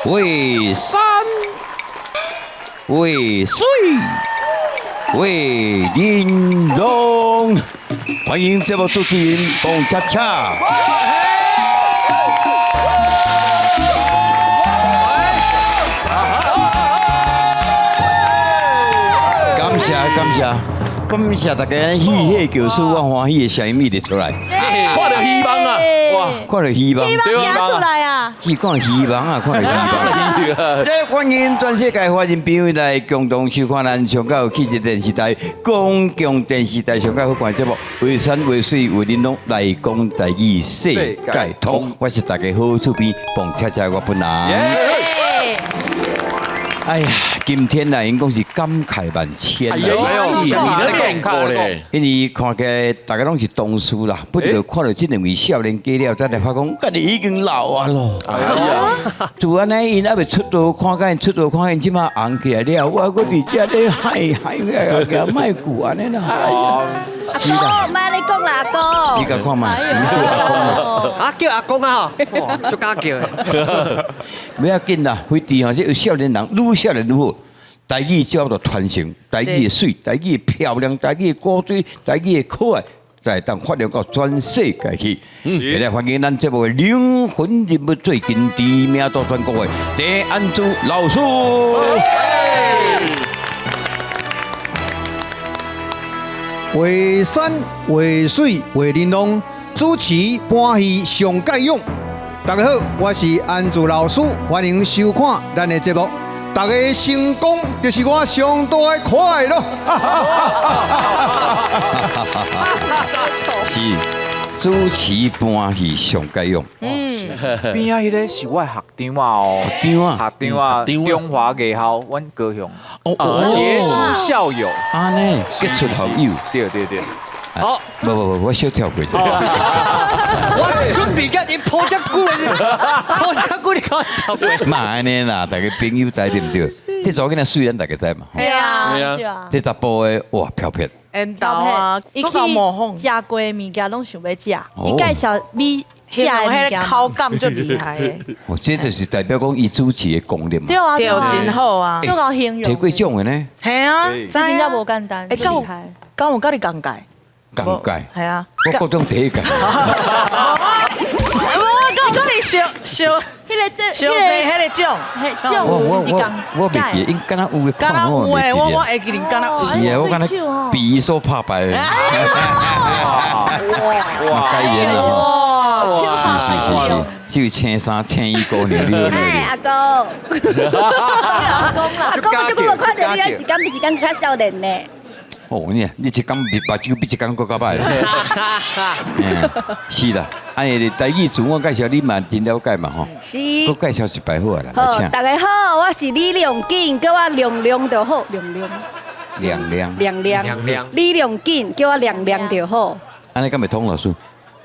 为山，为水，为玲珑。欢迎节目主持人龚恰恰。感谢大家喜喜叫书，我欢喜的声音就出来，看到希望啊！哇，看到希望，希望拿出来啊！是看希望啊，看到希望。这欢迎全世界华人朋友来共同收看咱上较有气质电视台、公共电视台上较好看的节目《为山为水为玲珑》来讲台语世界通。我是大家好厝边蹦恰恰我本人。哎呀，今天呢，因讲是感慨万千。哎呦，你都见过咧？因为看起来大家拢是同事啦，不得看到这两位少年家了，再来发讲，家己已经老啊咯。哎呀，就安尼，因还未出道，看见，即马红起来了，我搁伫遮咧嗨个，卖顾安尼啦。是啦，卖你讲啦，阿公。你甲看嘛？啊，叫阿公啊，就敢叫。不要紧啦，非得吼，这有少年人，愈少年愈好。台语叫做传承，台语的水，台语的漂亮，台语的古锥，台语的可爱，才当发扬到全世界去。现在欢迎咱节目的灵魂人物，最近知名度全国的陈安珠老师。为山为水为玲珑，主持欢喜上盖用。大家好，我是安珠老师，欢迎收看咱的节目。大家成功就是我上大的快乐。是主持欢喜上盖用。边啊，迄个是我学长哦，学长啊，中华艺校，阮高雄哦，结识校友，安尼结出好友。对。好，不，我小跳过去。我准备甲你抱遮久你看到未？嘛安尼啦，大家朋友知对唔对？这查囡仔水咱大家知嘛？对啊，这查甫的哇飘撇。缘投啊，都搞模仿，食过的物件拢想要食，哦伊介绍你食的物迄件个口感就厉害的，哦，这就是代表讲伊主持的功力嘛。对啊，对，真好啊，做到形容，摕过奖的呢，系啊，真正无简单，厉害。敢有甲你讲解？尴尬。系啊，我各种第一届。我跟你小，迄个这，小济迄个奖，迄种我袂记，应敢若有的敢看若有诶，我我会记你敢若有。是啊，我敢若比手拍败的。哇，改演了吼。是，就青衫青衣姑娘了。哎，阿公，阿公，我就无看到你一天比一天较少年呢。哦，你一天目睭比一天更较歹。是啦，安尼台语自我介绍，你嘛真了解嘛吼。是。我介绍一摆好啊啦，来好，请。大家好，我是李良锦，叫我亮亮就好，亮。李良锦叫我亮亮就好。安尼敢袂通老师？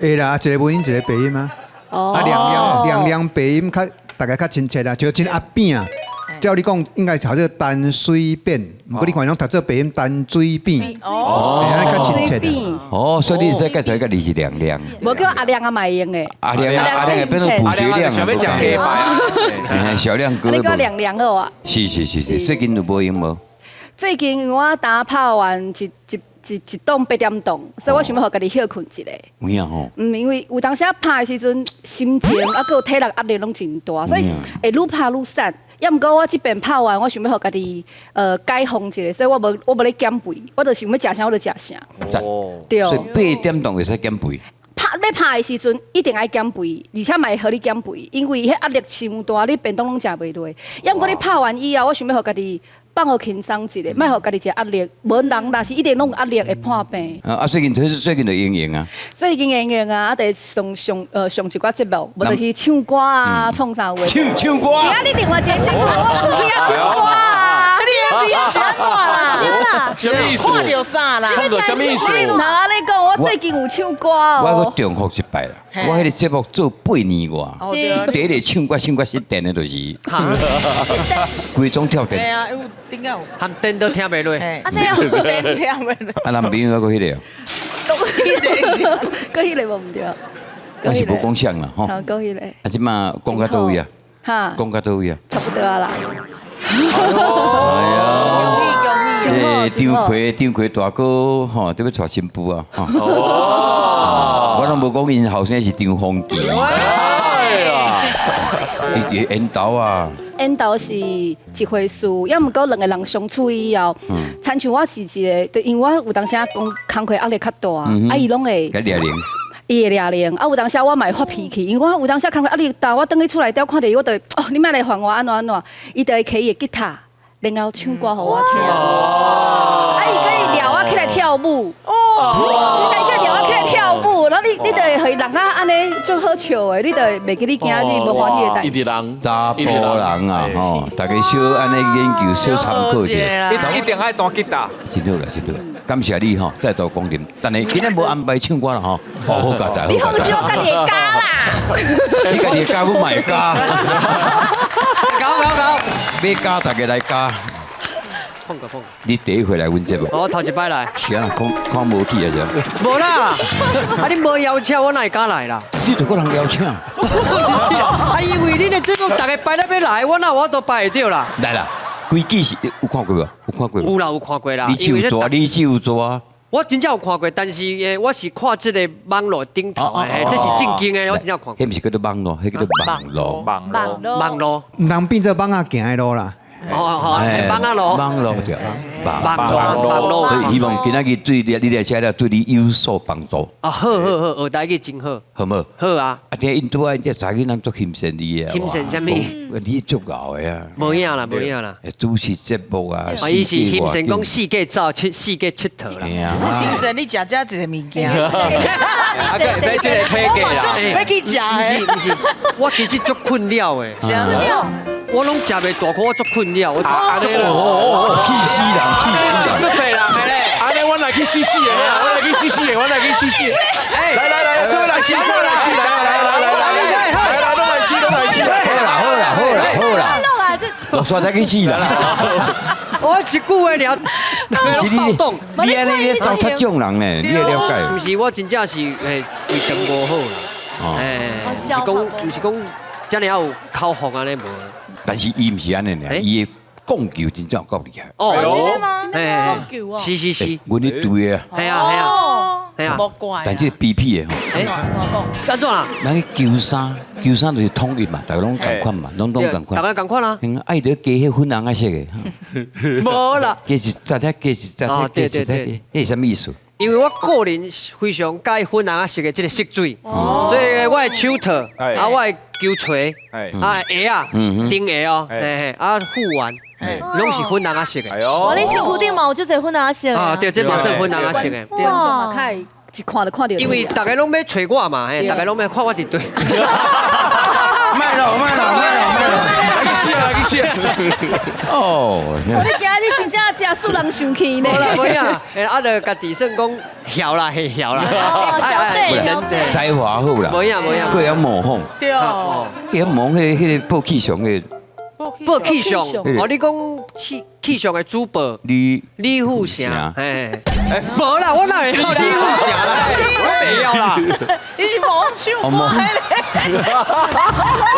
会啦，一个母音一个鼻音啊。啊，亮鼻音较大家较亲切啊，就真阿扁啊。照你讲，应该炒这单水扁，不过你看拢读这鼻音单水扁，安尼较亲切的。哦，所以你使介绍一个字是亮亮。无叫阿亮啊，卖用的。阿亮会变成朴学亮啊，想要讲黑白。小亮哥。你叫亮亮好啊。是，最近有无用无？最近我打拍完一栋8点钟，所以我想要互家己休困一下。有影吼。因为有当时拍的时阵，心情啊，还有体力压力拢真大，所以会愈拍愈瘦。要毋过我这边拍完，我想要互家己解放一下，所以我无咧减肥，我就想要食啥我就食啥。对。所以8点钟会使减肥。要拍的时阵一定爱减肥，而且嘛会互你减肥，因为迄压力伤大，你便当拢食袂落。要毋过你拍完以后，我想要互家己放互轻松一下，莫互家己一个压力。无人若是一定拢有压力会破病。最近就营营啊。最近营营啊，得上一寡节目，无就是唱歌啊，创啥话。唱歌。而家你另外一个节目，我有去啊唱歌啊。你也喜欢我啦？什么意思？看到啥啦？看到什么意思？哪你讲？我最近有唱歌哦。我搁重复一摆啦，我迄个节目做8年外，第一个唱歌失电的就是，规种跳电。对啊，有顶个有。含电都听袂落。啊，那样。电听袂落。啊，男朋友还搁迄个哦。搁迄个无唔对。我是无讲啥啦吼。好，搁迄个。啊，即马讲到倒位啊？哈，讲到倒位啊？差不多啊啦。哎呀，真好张奎大哥吼，都要娶新妇啊！我都无讲因后生是张丰吉，伊缘投啊。缘投是一回事，要毋过两个人相处以后，亲像我是一个，就因为我有当时讲工课压力较大，啊伊拢会。该掠零。伊会掠零，啊有当时我嘛会发脾气，因为我有当时工课压力大，我等去厝内底看到伊，我就哦，你莫来烦我安怎安怎，伊就会摕伊的吉他，然后唱歌互我听。啊，伊可以撩我起来跳舞。真的个撩我起来跳舞，然后你就会互人啊安尼足好笑的，你就会袂记你惊是无欢喜的代志。一直人，查甫人啊，吼，大家小安尼研究，小参考一下。一定爱弹吉他。真好啦，真好。感谢你吼，再度光临。但是今日无安排唱歌啦吼，好佳哉，你放心，好佳哉。我跟你会加啦。你家己加，我嘛会加。搞，要加，大家来加。碰个。你第一回来阮节目，我头一摆来。是啊，看无去啊是。无啦，啊你无邀请我哪会敢来啦？你就个人邀请。啊因为恁的节目大家摆咧要来，我哪我都摆会到啦。来啦，规矩是有看过无？有看过无？有啦，有看过啦。你手抓，你手抓。我真正有看过，但是我是看这个网络顶头的，这是正经的，我真正有看过。迄毋是叫做网络，迄叫做网络。网络，唔通变做网仔行的路啦。哦，网啊路，网络对，网络。所以希望今仔日对你来写了对你有所帮助。啊，好，学台语真好，好无？好啊。啊，听因拄啊，这查囡仔做欣赏你啊。欣赏什么？你足够的啊。无影啦，无影啦。主持节目啊。啊，伊是欣赏讲世界走世界佚佗啦。平时你食这一个物件，啊，个使这个客家啦。要去食的，不是，我其实足困了的。食了。我拢食袂大块，我足困了，我安尼气死人，气死人！足侪人的咧，安尼我来去试试的，我来去试试的，我来去试试。来，做来试，做来试，来，都来试，都来试。好啦，我刷才去死啦！我一句话了，是你安尼糟蹋种人呢，你要了不解。是，我真正是胃肠无好啦，不是讲，真的要有口福安尼无。但是伊毋是安尼呢，伊的讲究真正够厉害。哦，真的吗？是，阮咧对啊，系啊，无怪。但这 BP 的吼，怎怎啦？咱去求衫就是统一嘛，大家拢同款嘛，拢同款。大家共款啦。爱得加迄粉红色的，无啦，加是杂加是杂加是杂，迄什么意思？因为我个人非常介粉红色的这个色水，所以我的手套，啊我的球锤，啊鞋啊，钉鞋哦，啊护腕，拢是粉红色的。我你身躯顶嘛有就这粉红色啊，对，这嘛算粉红色的。哇，看一看就看到。因为大家拢要找我嘛，大家拢要看我伫对。卖了，来去试。哦，你今日真正真素人生气呢。无呀，啊，就家己算讲晓啦，才华好啦，无呀，佫会晓模仿，对哦，会晓模仿迄个报气象的报气象，哦，你讲气象的主播李富成，无啦，我哪会李富成啦？我袂晓啦，你是模唱歌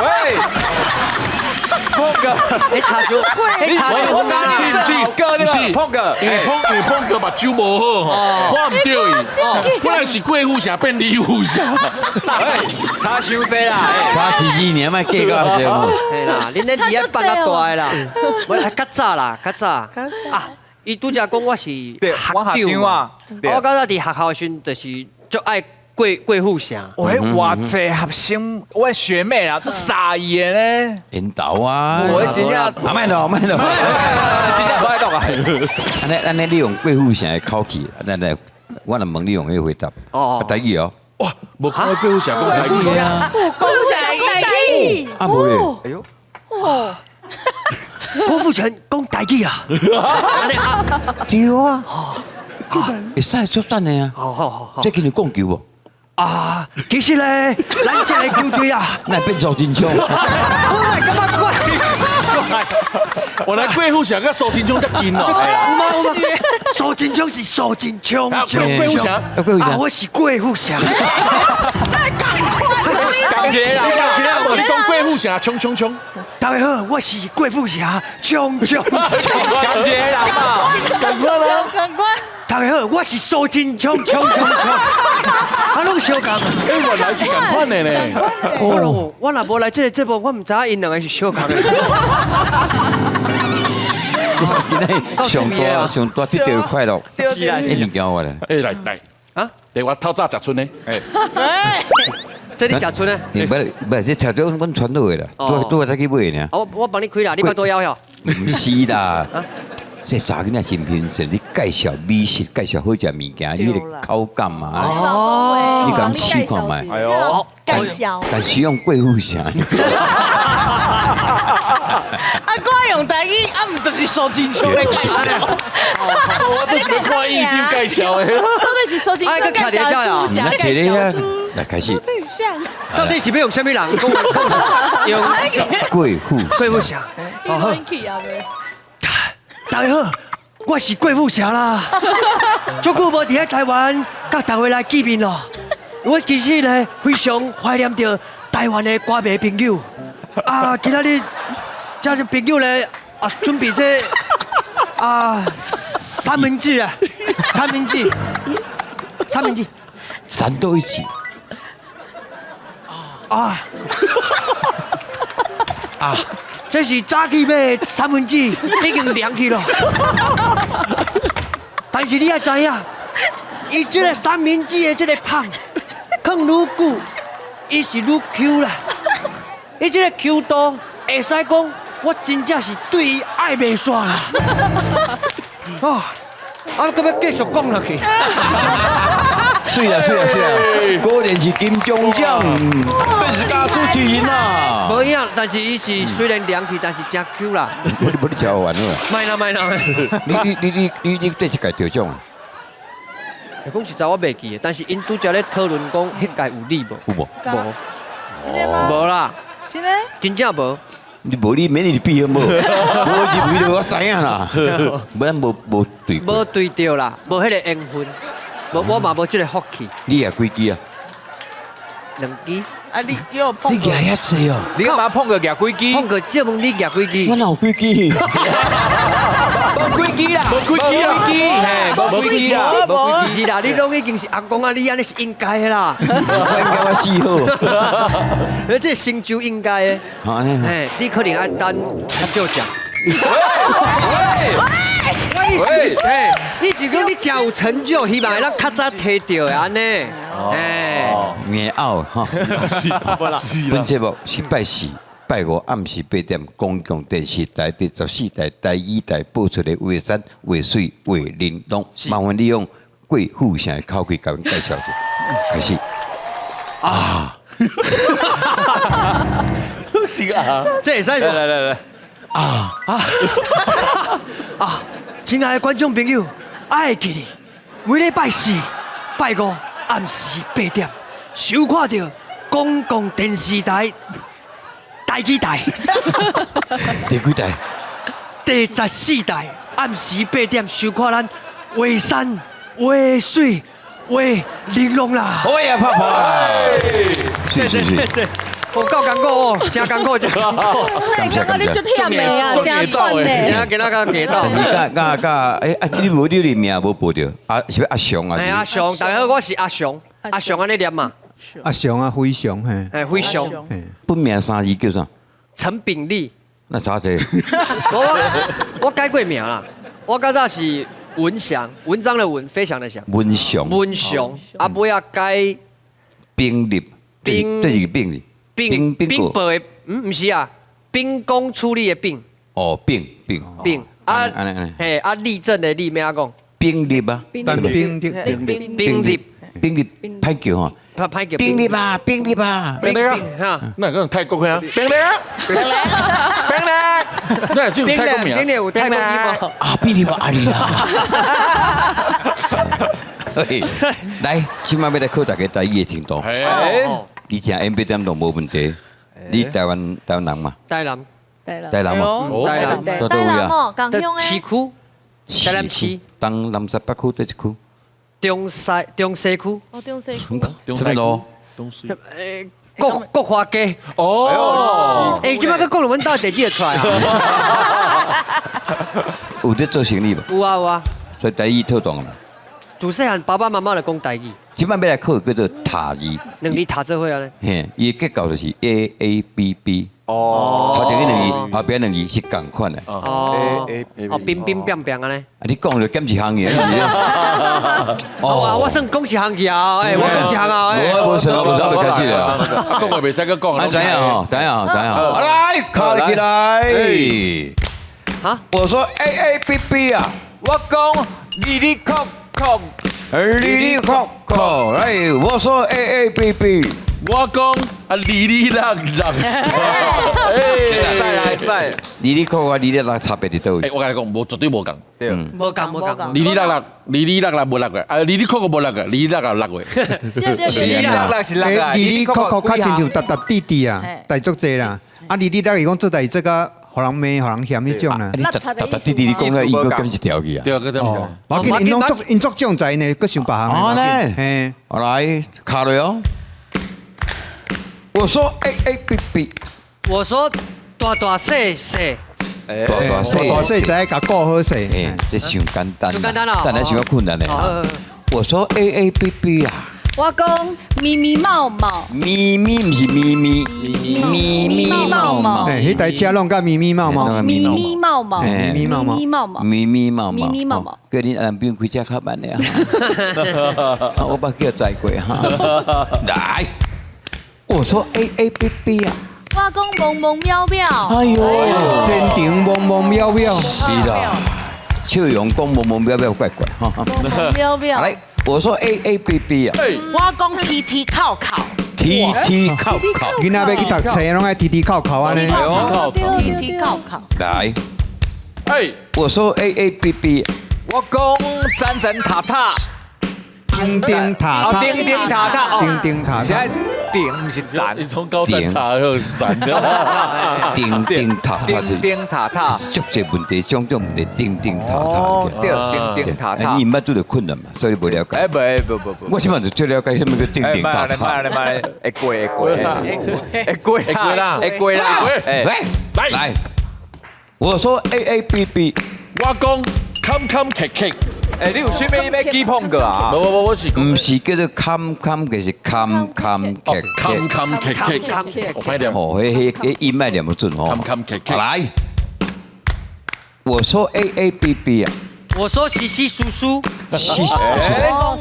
喂，碰个，你查出，我碰个，因为碰个目睭无好吼，看唔到伊，本来是贵妇侠变李富侠，差伤济啦，差几年嘛，计较这样。嘿啦，恁咧二放较大的啦，我还较早啊，伊拄则讲我是我学长啊，我刚才伫学校时就是足爱贵妇侠。喂，哇塞，学生，我学妹啦，都傻眼呢。引导啊！我真正，慢了，真正不爱动啊。安尼你用贵妇型的口气，来，我来问你用迄回答。哦，台语哦。哇，无看到贵妇侠讲台语啊。讲台语，啊无咧。哎呦，哦，郭富城讲台语啊。对啊。会使出战的啊。好。这今日讲球无？啊，其实咧，咱这个球队啊，那变手真枪。我来感觉怪。我来贵妇侠跟手金枪才紧哦。有吗？手金枪是手金枪，贵妇侠，啊，我是贵妇侠。感觉啦，你讲贵富侠冲冲冲，大家好，我是贵妇侠，冲冲冲。感觉啦嘛，赶快咯！赶快！大家好，我是苏金冲冲冲冲。啊，拢相共。哎，原来是赶快的呢。哦，我若无来这个节目，我唔知影因两个是相共的。你是今天上大这条快乐，对一物件我来。哎，来啊！来我透早食春呢。哎，这你食出呢？不，这条条阮传落的啦，都再去买呢。我帮你开啦，你别多要哟。唔是啦，这三个人新品色，你介绍美食，介绍好食物件，你的口感嘛，哦你敢试看卖？哎呦，干销。但是用贵妇侠，啊，我用台语，啊，唔就是苏金秋的介绍。我这是要看一定介绍的。到底是收进哎，个卡碟叫呀，你来摕咧啊，来开始。很像。到底是要用什么人？用贵妇贵妇侠。你乱去啊呗？大家好，我是贵妇侠啦。足久无伫咧台湾，甲大家来见面咯。我其实呢非常怀念着台湾的歌迷朋友。啊，今仔日这些朋友呢啊，准备这三明治啊，三明治，三到一起。这是早起买的三文治，已经凉去了。但是你也知影，伊这个三明治的这个胖，放愈久，伊是愈 Q 啦。伊这个 Q 度，会使讲我真正是对伊爱袂煞啦。我搁要继续讲落去。是啊，果然是金钟奖，更是加主持人啦。无影，但是伊是虽然凉去，但是真 Q 啦。我你超完了。卖啦。你这是该得奖啊？讲实在我袂记的，但是因拄则咧讨论讲，迄届有你无？有无？无。真的吗？无啦，真的？真正无。你无你免你比好无？我是为了我知影啦，无对。无对着啦，无迄个缘分，我嘛无即个福气。你也几支啊？ 2支。啊，你有碰你过？举遐济哦？你干嘛碰个夹几支？碰个这问你举几支？我哪有几支？无几支啦，无几支啊，嘿，无几支啊，无是啦，你拢已经是阿公啊，你安尼是应该的啦。我应该我死好。你这成就应该的。安尼。嘿，你可能要等较少食。喂，嘿，你是讲你真有成就，希望会咱较早摕到的安尼。嘿。 硬拗哈，本节目是拜四、拜五暗时8点，公共电视台第14台、第2台播出的画山、画水、画玲珑，麻烦你用贵妇声的口气甲阮介绍一下。开始。是啊，这会使无？来，亲爱的观众朋友，爱记你，每礼拜四、拜五暗时8点，收看到公共电视台第2台、第几台？第14台暗时8点收看咱画山、画水、画玲珑啦。好呀，泡泡啦！是。我够艰苦哦，真艰苦，真艰苦。感谢感谢。就忝的啊，真喘呢。今仔个给到。但是你无你的名无报着，是要阿雄啊？哎，阿雄，大家好，我是阿雄，阿雄安尼念嘛？阿雄啊，飞翔嘿，哎，飞翔，本名3字叫啥？陈炳立。那差这？我改过名啦，我较早是文祥，文章的文，飞翔的翔。文雄。文祥，啊尾啊改兵立。这是兵立。兵报的，唔是啊，兵工处理的兵。哦，兵啊，嘿啊，立正的立，咩啊讲？兵立啊。但兵的兵立，歹叫吼。歹叫。兵立吧，哈，那个泰国呀，冰嘞，那就泰国名，冰嘞有泰国音吗？啊，兵立吧，阿里啦。来，今晚要来考大家台语的程度。你讲 8点都无问题。你台湾人嘛？台南嘛？台南到位啊？港乡市区，台南市，东南西北区对一区？中西区。哦，中西区。什么路？国花鸡。哦，哎，即摆个讲论阮兜地址就出来啊。有在做生意无？有啊有啊，所以台语特懂嘛。自细汉爸爸妈妈就讲台语，即摆要来考叫做塔字，两字读做伙啊咧。嘿，伊的结构就是 A A B B， 哦，头前个两字，后边两字是共款的。哦哦，冰冰冰冰啊咧。啊，你讲就减一项嘢。哦，我算讲一项去啊，哎，我讲一项啊，哎。我算要开始了。讲话袂使个讲。啊，怎样哦？怎样？怎样？来，考起来。啊？我说 A A B B 啊。我讲哩哩扣扣，哩哩扣扣，哎，我说 A A B B。我讲啊，哩哩啦啦。赛来赛，哩哩扣啊，哩哩啦差别伫倒位？我跟你讲，无绝对无共。对，无共无共。哩哩啦啦，哩哩啦啦无六个，啊，哩哩扣扣无六个，哩哩啦啦六个。哩啦啦是啦，哩哩扣扣较亲像搭搭弟弟啊，大足济啦。啊，哩哩啦伊讲做代做个，互人骂，互人嫌迄种啦。你弟弟你讲个英国减一条去啊？对，个对。我见因足种在呢，搁想别项。哦嘞，嘿，我来卡了哟。我说 A A B B。我说大大细细。大细仔甲顾好势。哎，这想简单。就简单啦，但来想要困难的。我说 A A B B 啊。我讲咪咪毛毛，咪咪不是咪咪，咪咪毛毛。哎，迄台车拢甲咪咪毛毛，咪咪毛毛，咪咪毛毛，咪咪毛毛，咪咪毛毛，咪咪毛毛。叫恁男朋友开车较慢的哈，我把叫载过哈。来，我说 A A B B 啊。我讲萌萌喵喵，哎呦，真情萌萌喵喵。是啦，笑容讲萌萌喵喵怪怪哈。萌萌喵喵。来，我说 A A B B 啊。我讲 T T 靠靠 T T 靠靠。囡仔要去读册，拢爱提提靠靠安尼。 T T 靠靠。来，哎，我说 A A B B。我讲赞赞塔塔，叮叮塔塔，叮叮塔塔，叮叮塔塔现在。顶不是赞，你从高山茶又散的。叮叮塔塔，叮叮塔塔，足这问题，种种问题，叮叮塔塔。对，叮叮塔塔。你唔捌拄着困难嘛，所以无了解。哎，不，我起码就最了解什么叫叮叮塔塔。慢，会过啦，来，我说 A A B B， 我讲坎坎坷坷。哎，你有选咩咩基碰个啊？我是。唔是叫做坎坎，就是坎坎坷坷。坎坷坷，我快点。哦，迄音脉念不准哦。坎坷坷。来，我说 A A B B 啊。我说稀稀疏疏。稀稀，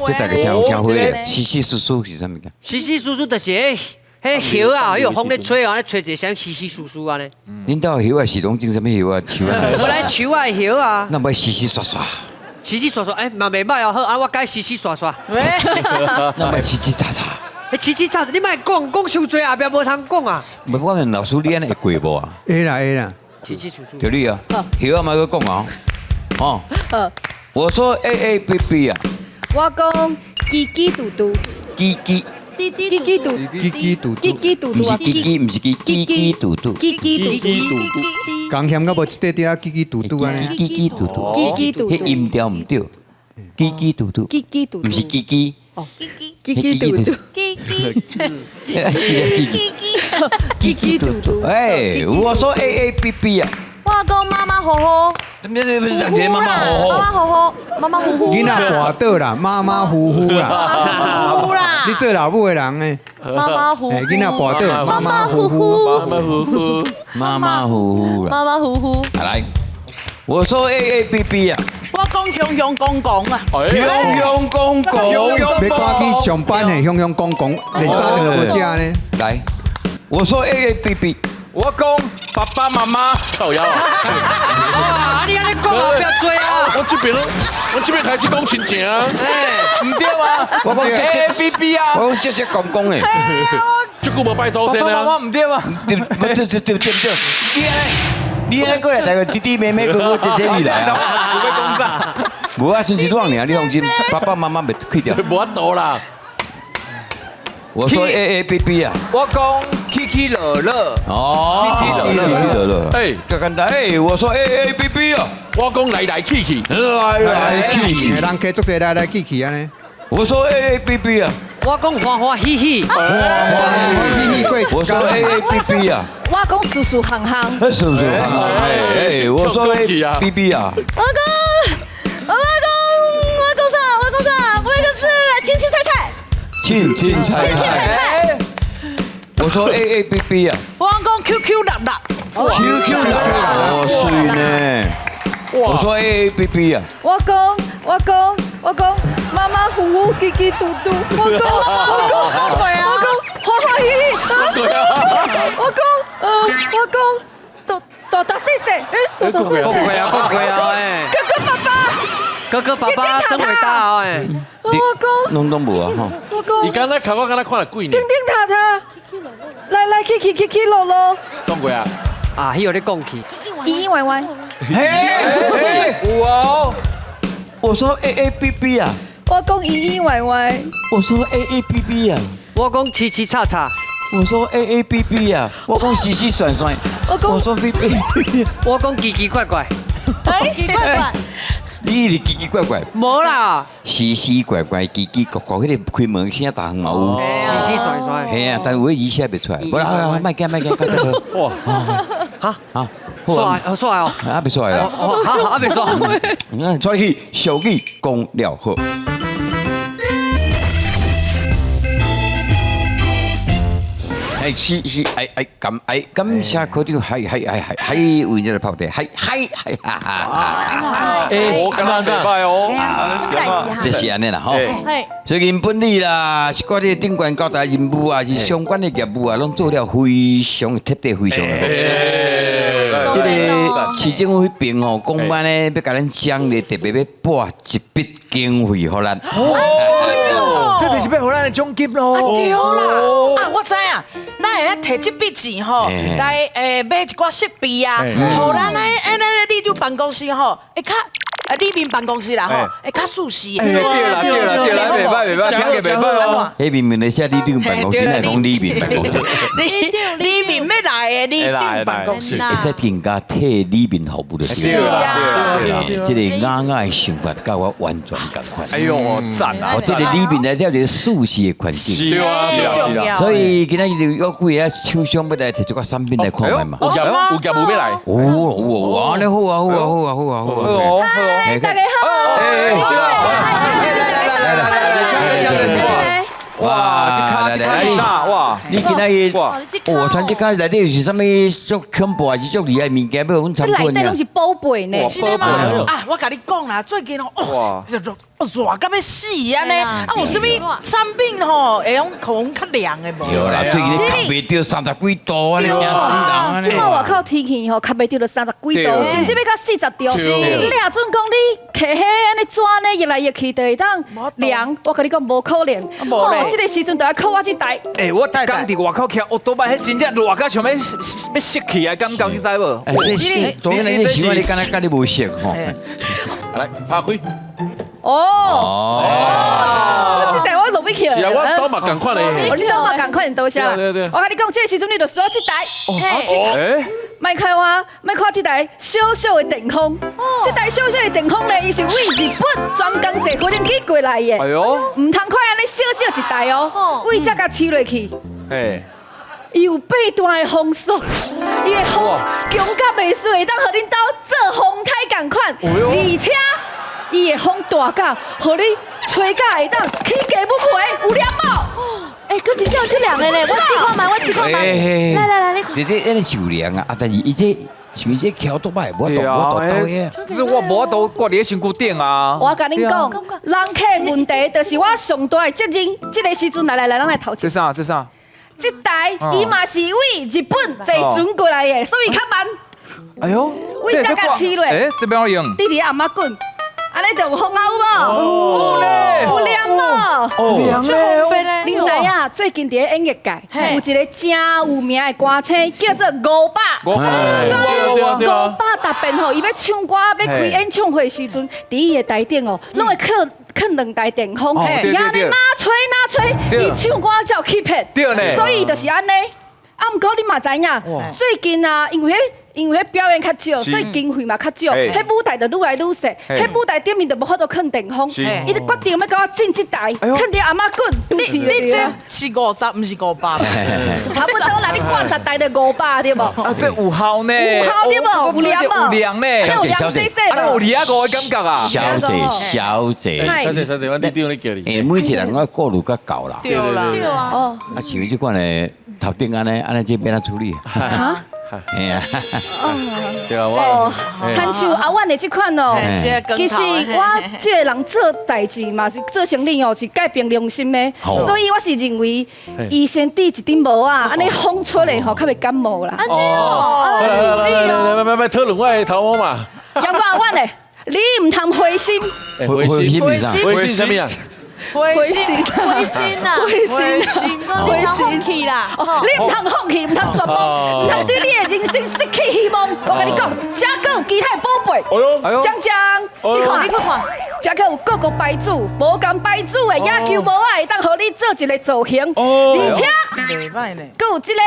这大家听会咧。稀稀疏疏是啥物件？稀稀疏疏就是迄叶啊，有风咧吹啊，咧吹一声稀稀疏疏安尼。恁兜叶啊是拢种什么叶啊？树啊？本来树啊叶啊。那么稀稀刷刷。稀稀刷刷，哎，嘛袂歹哦，好，啊，我改稀稀刷刷。那么稀稀杂杂。稀稀杂杂，你莫讲伤多，后壁无通讲啊。唔，我问老师，你安尼会过无啊？会啦。稀稀疏疏。对你啊，叶啊嘛个讲啊，哦。我说 A A B B 啊。我讲叽叽嘟嘟，叽叽。滴滴叽叽嘟，叽叽嘟嘟，叽叽嘟嘟啊，唔是叽叽嘟嘟，叽叽嘟嘟，讲嫌到无一块块叽叽嘟嘟安尼。叽叽嘟嘟，叽叽嘟嘟，迄音调唔对，叽叽嘟嘟，叽叽嘟嘟，唔是叽叽，哦，叽叽嘟嘟，叽叽嘟嘟，哎，我说 A A B B 啊。我讲妈妈吼吼，不是妈妈吼吼，妈妈呼呼，囡仔跋倒啦，马马虎虎啦，呼啦！你做老母的人诶，妈妈呼呼，囡仔跋倒，马马虎虎，马马虎虎啦。妈妈呼呼。来，我说 A A B B 啊。我讲雄雄公公啊，雄雄公公，要赶去上班诶，雄雄公公，连早就无食呢。来，我说 A A B B。我讲爸爸妈妈，靠腰啊！啊，你安尼讲啊，不要追啊！我这边开始讲亲情啊！哎，唔对吗？我讲 A A B B 啊，我讲这公公诶，这久无拜托先爸爸妈妈啊！唔对吗？对，你那个来个弟弟妹妹哥哥姐姐你来啊！不会讲啥？无啊，剩一两年，你放心，爸爸妈妈袂开掉。无法度啦！我说 A A B B 啊。我讲 Kiki 乐乐，哦Kiki 乐乐，哎，就简单。哎，我说 A A B B 啊。我讲来来去去，来来去去。人家做者来来去去安尼。我说 A A B B 啊。我讲欢欢喜喜，我说 A A B B 啊，我讲舒舒行行。是不是？我说 A B B 啊，我讲啥？我一个是青青菜菜。青青菜菜。我说 A A B B 啊，我讲 QQ 辣辣。 QQ 哦，水呢。我说 A A B B 啊，我讲，妈妈呼呼，叽叽嘟嘟。我讲，欢欢喜喜。我讲，大细细，大细细。讲过啊，哎，哥哥爸爸真伟大哦，哎，我讲，拢都无啊哈。我讲，你刚才看我刚才看了几年？叮叮塔塔，来去落落。讲过啊。啊，迄个咧讲起，依依歪歪。有哦。我说 A A B B 啊，我讲依依歪歪。我说 A A B B 啊，我讲七七叉叉，我说 A A B B 啊，我讲洗洗涮涮，我说 B B， 我讲奇奇怪怪，奇怪怪。你是奇奇怪怪，无啦，奇奇怪怪，奇奇怪怪，迄个开门声大行嘛有。洗洗甩甩，系啊，但有迄字写袂出来。好啦，卖惊，哇，哈，啊，帅哦，啊，袂出来啦。好，别说，你看，出去小语讲了好。感謝佢哋係為咗拍地，係，我刚刚拜拜哦。就是安尼啦吼。嘿，最近本地啦，是嗰啲頂管交代任務啊，是相關的業務啊，攏做了非常徹底，非常即個市政府迄邊吼，講班咧要甲咱獎勵，特別要撥一筆經費互咱。这就是要互咱的獎金咯。对啦，啊，我知啊，咱会摕这笔钱吼，来买一寡设备啊，互咱咧立委办公室吼，会较里面办公室啦吼，会较舒适。对啦，袂歹，聽嘅袂歹哦。迄面面的寫里長辦公室，來講里面辦公室，里面要來的里長辦公室，會使更加替里面服務的。對啦，即個雅雅的想法，甲我完全同款。哎呦，讚啊！我即個里面來了一個舒適的環境。對啊，所以今仔日有幾個廠商要來提這個產品來看賣嘛。有業務要來。安尼好啊！哎，大家好。哇，哇！你今仔日，穿這卡內底是啥物足恐怖還是足厲害物件要阮參觀呀這內底攏？是寶貝呢。真的嗎？啊，我甲你講啦，最近哦，熱到要死安尼，啊，有啥物產品吼會用口較涼的無？有啦，最近卡袂到30幾度啊，你驚死人啊！即擺外口天氣吼，較袂到30幾度，甚至要到40度。你若準講你摕迄安尼紙呢，熱來熱去，就會當涼。我甲你講無可能。哦，這個時陣就要靠我這台。哎，我剛佇外口騎奧多巴，迄真正熱到像要熄去啊！感覺你知無？昨天你喜歡你敢若甲你無熟吼？來拍開。哦，這台我落尾去了。是啊，我倒嘛共款嘞。你倒嘛共款多謝。對。我甲你講，這個時陣你就需要這台。哎，莫看我，莫看這台小小的電風。這台小小的電風呢，伊是為日本專工坐飛輪機過來的。哎呦，唔通看安尼小小一台哦，為這甲黐落去。哎，伊有8段的風速，伊的風強甲袂輸，會當互恁兜做風台共款，而且伊的風大甲，互你吹甲會當起價不賠，有了無？哎，哥真正有這兩個呢，我試看賣，來，你是有涼啊，但是伊這像這橋都歹，我倒嘅。就是我無倒掛伫身軀頂啊。我甲恁講，人客問題就是我上大的責任。這個時陣來，咱來頭前。這啥？這台伊嘛是為日本坐船過來的，所以較慢。哎呦，為這甲黐落。哎，這邊有用。弟弟阿媽滾，安尼就有風啊有無？有涼無？涼咧。恁知影最近伫演藝界有一個真有名的歌星叫做伍佰。伍佰特別吼，伊要唱歌要開演唱會時陣，佇伊的台頂哦，攏會靠2台電風，然後呢哪吹，伊唱歌才有氣魄。所以就是安尼。啊，毋過你嘛知影，最近啊，因為迄因为迄表演较少，所以经费嘛较少，嘿迄舞台就愈来愈细，迄舞台顶面就无法度坑电风，伊就决定要甲我进这台，坑掉阿妈滚，你这是50，不是500。差不多啦，你挂10台就500对无？啊，这有效呢，有效对无？有量无？有量呢，这有量细细啊，有2个的感觉啊。小姐，小姐，小姐，我李长咧叫你。诶，每一个人我顾虑较够啦。对啦，对啊，哦，啊，像伊这款的头顶安尼这边怎处理？啊，哎呀，对啊，哦，亲像阿阮的这款哦。其实我这个人做代志嘛，是做生意哦，是改变良心的，所以我是认为，医生滴一顶帽啊，安尼风吹咧吼，较袂感冒啦。来，讨论我的头毛嘛。要不阿阮的，你唔通灰心，灰心是啥？微信什么呀？灰心，灰心呐，灰心，灰心气啦。你唔通放弃，唔通绝望，唔通对你的人生失去希望。我跟你讲，这个有其他的宝贝。哎呦，江江，你看，这个有各个牌子，无共牌子的野球帽啊，会当互你做一个造型，而且袂歹呢。佮有这个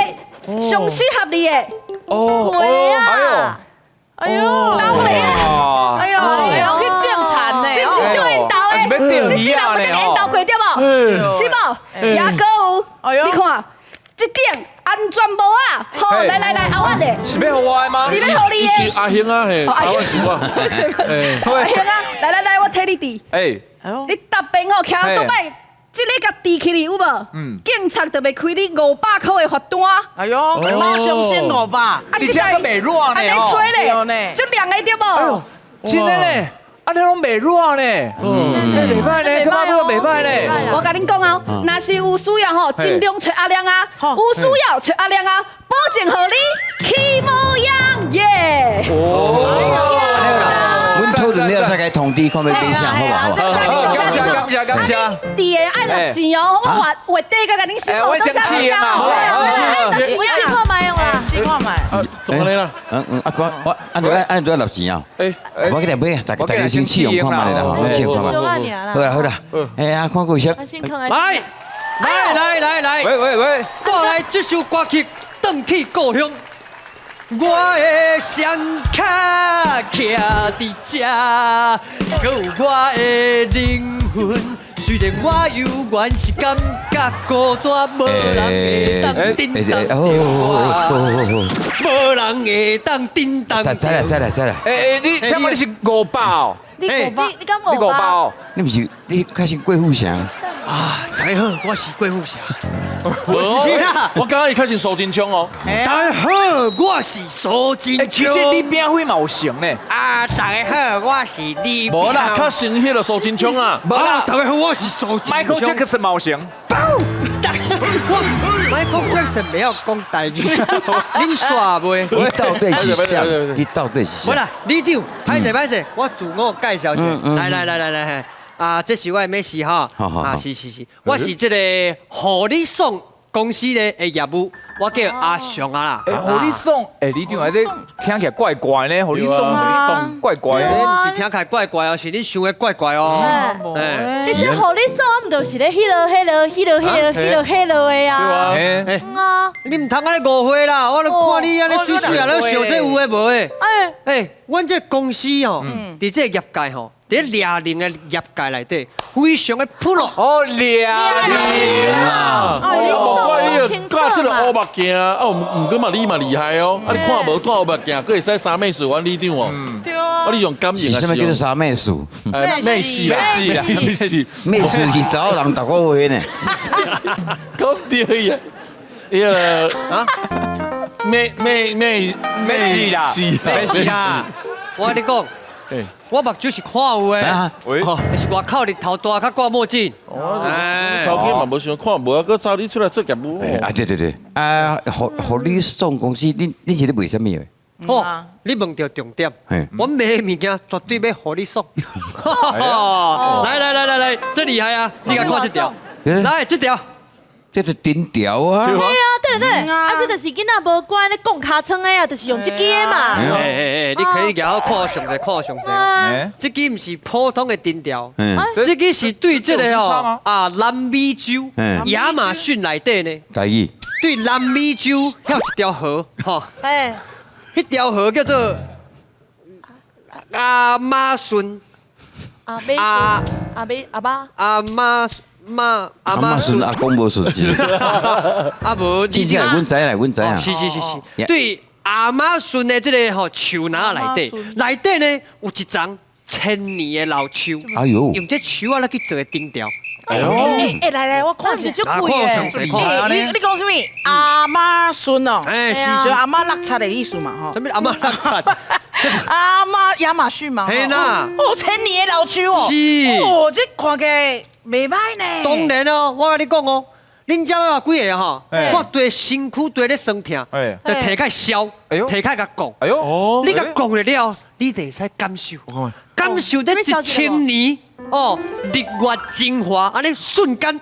上适合你的。鬼啊！哎呦，刀的啊，哎呦，去种田呢，是不是就缘投的？这世人不就缘投过对无？是无？也佮有，你看，这顶安全帽啊，好，来，阿阮的。是要互我的吗？是要互你的。阿兄啊，嘿，阿我是我。阿兄啊，来，我替你递。哎，你特别吼，徛倒摆，这个甲递起来有无？警察就要开你500块的罚单。哎呦，马上先500。你这个袂软呢安尼哦。吹咧，就凉的对无？真的呢，啊，你拢袂软呢，袂歹呢，干嘛不袂歹呢？我甲恁讲哦，若是有需要吼，尽量找阿亮啊，有需要找阿亮啊，保证互你起模样耶。阮讨论了再该通知，看要变啥，好吧？好吧。感谢。第个爱落钱哦，我话底甲恁说，我生气啊！我试看卖用啦，试看卖。怎么了？我按都要拿钱啊！我给你买，大家先试用看卖啦，我先看卖。好啦，哎呀，看过先。来，喂，带来这首歌曲《回去故乡》。我的双脚徛伫这，搁有我的灵魂。虽然我犹原是感觉孤单，无人会当叮当无人会当叮当。再来。哎，你请问你是500哦？你敢你500哦？你不是你开心贵妇祥？啊，大家好，我是郭富城。我刚刚一开始收金枪哦。大家好，我是苏金枪。其实你变会嘛有成呢。啊，大家好，我是李。无啦，较成迄个苏金枪啊。无啦，大家好，我是苏金枪。 Michael Jackson 嘛有成。Michael Jackson 不要讲台语，恁耍袂？你到底是啥？你到底是啥？无啦，李长，歹势，我自我介绍一下。来，啊，这是我的美食哈。啊，是，我是这个护理爽公司的业务，我叫阿雄啊啦。护理爽，李长啊，这听起来怪怪呢，护理爽，怪怪的。不是听起来怪怪哦，是你想的怪怪哦。你这互你爽，毋就是咧迄落的啊？你唔通安尼误会啦，我咧看你安尼水水啊，咧想这有诶无诶？阮这公司吼，伫这业界吼。 在猎人的业界内底，非常的普罗。哦，猎人啊！莫怪你教这个乌目镜啊，唔过嘛你嘛厉害哦。啊，你看无看乌目镜，佫会使三妹数玩李长哦。对啊。你用感应啊？什么叫做三妹数？妹戏啦，妹戏。妹数是找人逐个月呢。讲对呀。迄个啊，妹戏啦。我跟你讲。 我目睭是看有诶，是外口日头大，较挂墨镜。头家嘛无想看无，佮找你出来做业务。啊，对，啊，互你送公司，你是咧卖什么诶？哦，你问到重点，我卖诶物件绝对要互你送。来，这厉害啊！你甲看这条，来这条。 这是顶条啊！对啊，对，啊，这就是囡仔无乖咧讲尻川的啊，就是用这支的嘛。你可以然后看上者，这支不是普通的顶条，这支是对这个哦南美洲亚马逊内底呢。台语。对南美洲还有一条河，吼。迄条河叫做阿妈孙，阿妹啊阿妹阿爸，阿妈阿妈孙阿公无顺子，啊无，真正阮知影，阮知影。是，对阿妈孙的这个吼树林内底呢有一丛1000年的老树，哎呦，用这树啊来去做顶条。来，我看一下，就贵诶。你讲什么？阿妈孙哦，哎是就阿妈落差的意思嘛，吼。什么阿妈落差？阿妈亚马逊嘛，嘿呐1000年的老树哦，是哦，这看起来袂歹呢。当然哦，我跟你讲哦，恁家有几个吼，哎我对身躯对咧酸痛，哎就提开烧，哎呦提开甲讲。哎呦，你甲讲了，你得使感受，感受这1000年哦，日月精华，安尼瞬间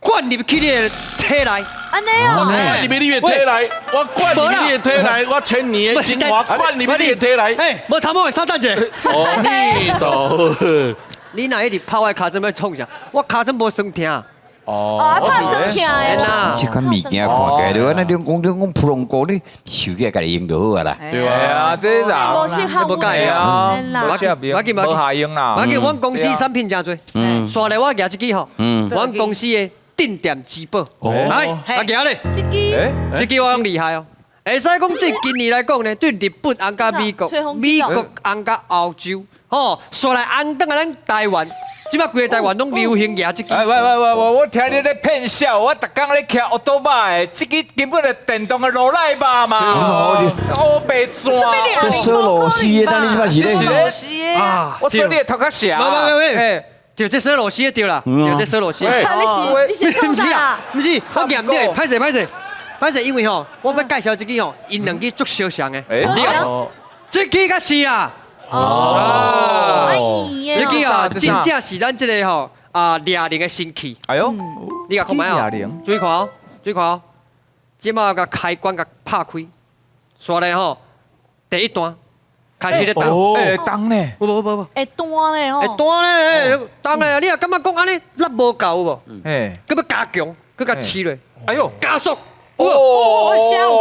灌入去你的体内。安尼哦，灌入你的体内，我灌入你的体内，我1000年的精华灌入你的体内。哎，无头毛，稍等者。阿弥陀佛。你若一直泡我骹针要创啥？我骹针无酸痛。哦，怕生疼的啦。这款物件看起来，就安尼你讲普通歌，你受起来家己用就好啊啦。对啊，这人无适合不改啊，啦无下用啦。我见阮公司产品真多，刷来我举一支吼，阮公司的定点珠宝，来，我举咧，这个这支我讲厉害哦。会使讲对今年来讲呢，对日本红甲美国，美国红甲欧洲，吼，刷来红等啊咱台湾。即摆规个台湾拢流行举即支。喂，我听你咧骗笑，我逐工咧骑奥多巴的，这个根本就电动的罗赖吧嘛，乌白钻。这索罗斯的，当你即摆是咧？罗斯啊，我说你的头壳小。喂，就这索罗斯对啦，就这索罗斯。你是不是啊啊，？不是，我验对，歹势，因为吼，我要介绍一支吼，因两支足相像的。你看，这支较是啊。哦，这支啊，真正是咱这个吼俩零的神器。哎呦，你看看卖啊，注意看哦，即马甲开关甲拍开，刷来吼，第一段开始咧动。哎，当呢？不，会断的吼。会断咧，当咧，你若感觉讲安尼力无够无？哎，佮要加强，佮甲起落，哎呦，加速。声有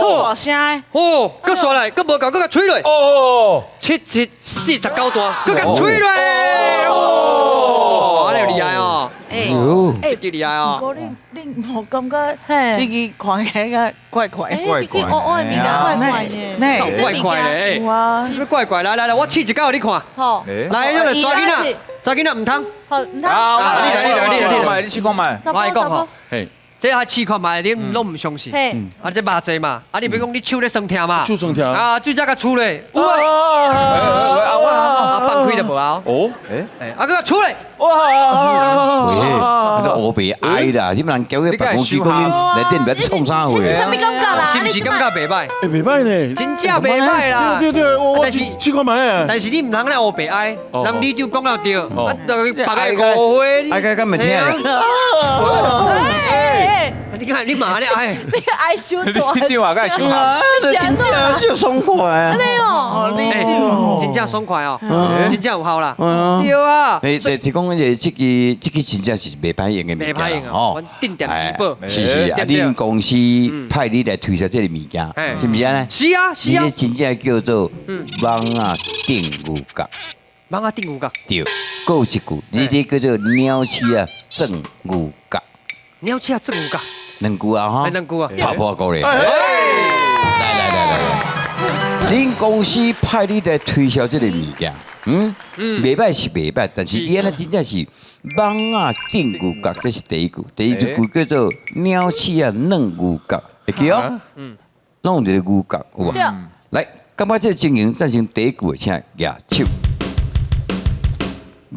够大声的。哦，佮刷来，佮无够，佮甲吹落。哦，49段，佮甲吹落。哦，安尼厉害哦。这个厉害哦。不过你无感觉这个看起来怪怪的？这个我的名怪怪的。怪怪的，哇，是不是怪怪？来，我试一个给你看。好，来，咱来抓囡仔，唔通。好，唔通。啊，你去看卖。我讲吼，嘿，这还试看卖，你拢唔相信。啊，这麻济嘛，啊，你比如讲你手咧酸痛嘛，就酸痛啊，最早甲出咧，有啊，放开就无啊。哦，啊，佮出咧，哇！那个乌白哀啦，你们人交去办公室讲你来电别创啥货？什么感觉啦？是不是感觉袂歹？袂歹呢，真正袂歹啦。对，我去看卖啊。但是你唔通咧乌白哀，人你就讲到对，啊，就白个误会。哀个敢袂听？你看你骂咧哀，你爱修多。你电话该修好。这真正就爽快啊！对哦，真正爽快哦，真正有效啦。对啊。是讲这个真正是袂歹用的物件哦。阮定点直播，是啊，恁公司派你来推销这个物件，是不是呢？是啊。你真正叫做网啊定五角，网啊定五角。对，还有一句，你这叫做鸟鼠啊正五角。鸟鼠啊正五角。两句啊哈，两句啊，跑步过来。来，恁公司派你来推销这个物件，袂歹是袂歹，但是伊安尼真正是网啊顶牛角，这是第一句，第二句叫做鸟鼠啊嫩牛角，会记哦？弄一个牛角，有无？来，感觉这个经营赞成第一句，请举手。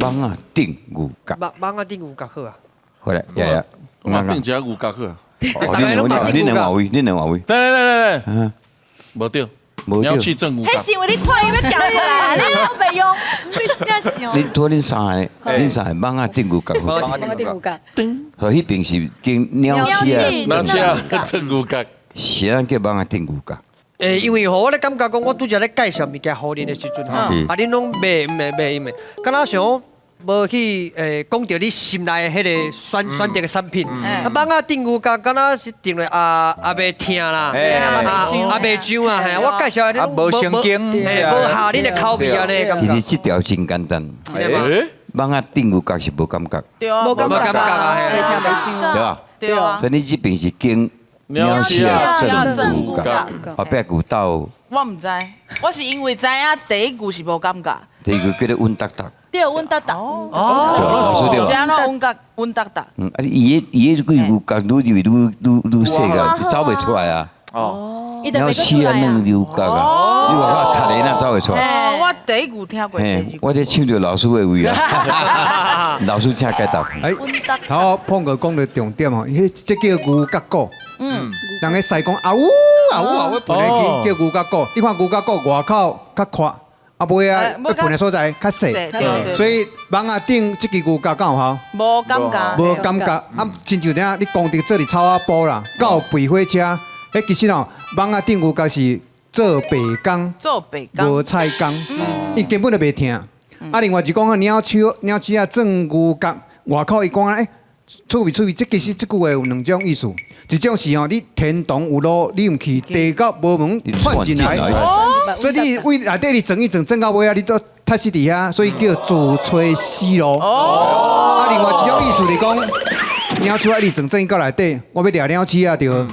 网啊顶牛角，网啊顶牛角好啊。好来，呀，我定一下牛角去啊。恁两话位，来，无对，鸟鼠正牛角。迄是因为你看伊要讲过来，你都袂用，你真是哦。恁三个网啊顶牛角，网啊顶牛角。所以迄边是跟鸟鼠啊正牛角，是咱叫网啊顶牛角。因为吼，我咧感觉讲，我拄则咧介绍物件互恁的时阵吼，啊，恁拢袂，敢若想无去讲到你心内迄个选择的产品。啊，蠓仔顶牛角敢若是定咧也袂疼啦，也袂上啊，嘿，我介绍的无神经，无下恁的口味安尼感觉。其实这条真简单，蠓仔顶牛角是无感觉，对啊，无感觉啊，听袂上。对吧？对啊所，以你这边是经鸟翅正牛角，后壁牛到我唔知，我是因为知影第一句是无感觉，第二个叫做稳达达，对，阮达达。老师对吧？这样拢稳达达。啊，伊个牛角愈入愈细个，走袂出来啊。哦，伊就鸟袂出来翅啊，弄啊。牛角啊，你外口踢的那走袂出来。哦，我第一句听过。嘿，我在抢着老师的位啊，老师请解答。哎，然后碰哥讲的重点哦，伊这叫牛角鼓。人个西讲啊呜啊呜啊呜，本来叫牛角鼓。你看牛角鼓外口较宽，啊尾啊，本来所在较细，所以蠓仔顶这支牛角敢有效？无感觉。无感觉，啊，亲像你工地做哩草仔布啦，到肥火车，其实哦，蠓仔顶牛角是做白工，做白工。无菜工，伊根本就袂疼。啊，另外一讲啊，鸟翅啊，种牛角，外口伊讲啊，趣味，这其实这句话有两种意思，一种是哦，你天堂有路，你唔去，地角无门窜进来，所以你为内底你整一整，整到尾啊，你都踏实伫遐，所以叫自吹死路。啊，另外一种意思是讲，鸟翅啊，你整伊到内底，我要掠鸟翅啊，就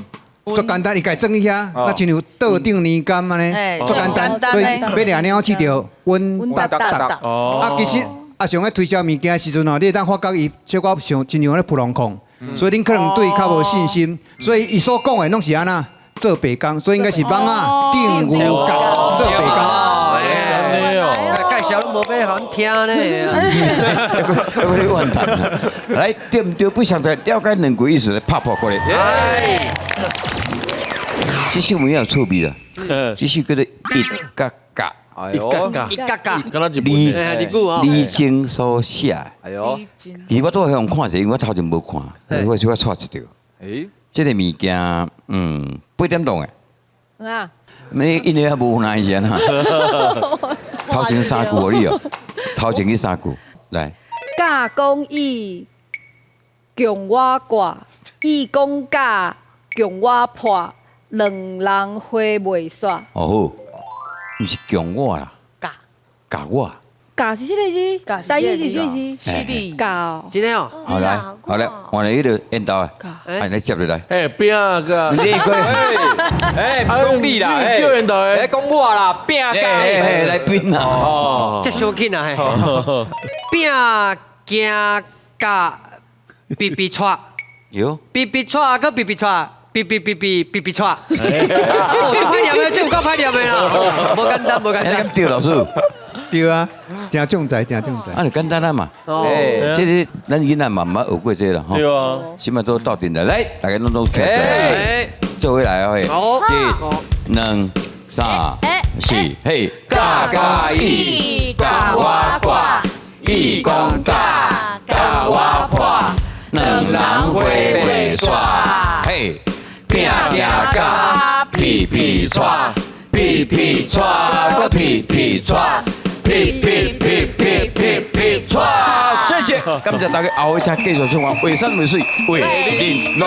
足简单，伊家整一遐，那亲像倒顶年柑安尼，足简单，所以要掠鸟翅就稳达达。啊，其实。啊，上咧推销物件的时阵哦，你会当发觉伊小可像亲像咧扑浪控，所以恁可能对伊较无信心，所以伊所讲的拢是安那做白工，所以应该是蠓仔顶牛角做白工。介绍都无要好听呢。要你完蛋了，来对唔对？不想再了解两句意思，拍过来。这首文有错别啊，这首叫做一角角。一角角，一角角，敢若一李经所写，哎呦，其实我都向看者，因为我头前无看，我小可错一条。诶，这个物件，8点钟诶，啊，你因为还无耐时啊。头前3句你哦，头前去3句，来。甲讲义，强我挂；义讲甲，强我破。两人花袂煞。哦好。毋是强我啦，教我。教是这个字，台语是这个字。是的。教。真的哦。好来，换来迄个引导啊，哎，来接落来。哎，饼个。你个。哎，不讲你啦，叫引导诶。来讲我啦，饼哎，来宾啦。哦。这小紧啊嘿。饼行甲比比错。有。比比错，搁比比错。比错，哦，这歹念的，这有够歹念的啦，无简单，无简单。对，老师。对啊，真重在，真重在。啊，就简单啊嘛。哦。这是咱囡仔慢慢学过这了哈。对啊。起码都到顶来，来，大家拢起来。做回来哦嘿。好。1、2、3、4，嘿。嘎嘎伊，嘎我挂，伊讲嘎，嘎我破，两人花袂煞，嘿。拼拼甲，皮皮抓，皮皮抓，个皮皮抓，皮皮皮皮皮皮抓。谢谢，感谢大家后一场继续生活，为山为水，为人乐。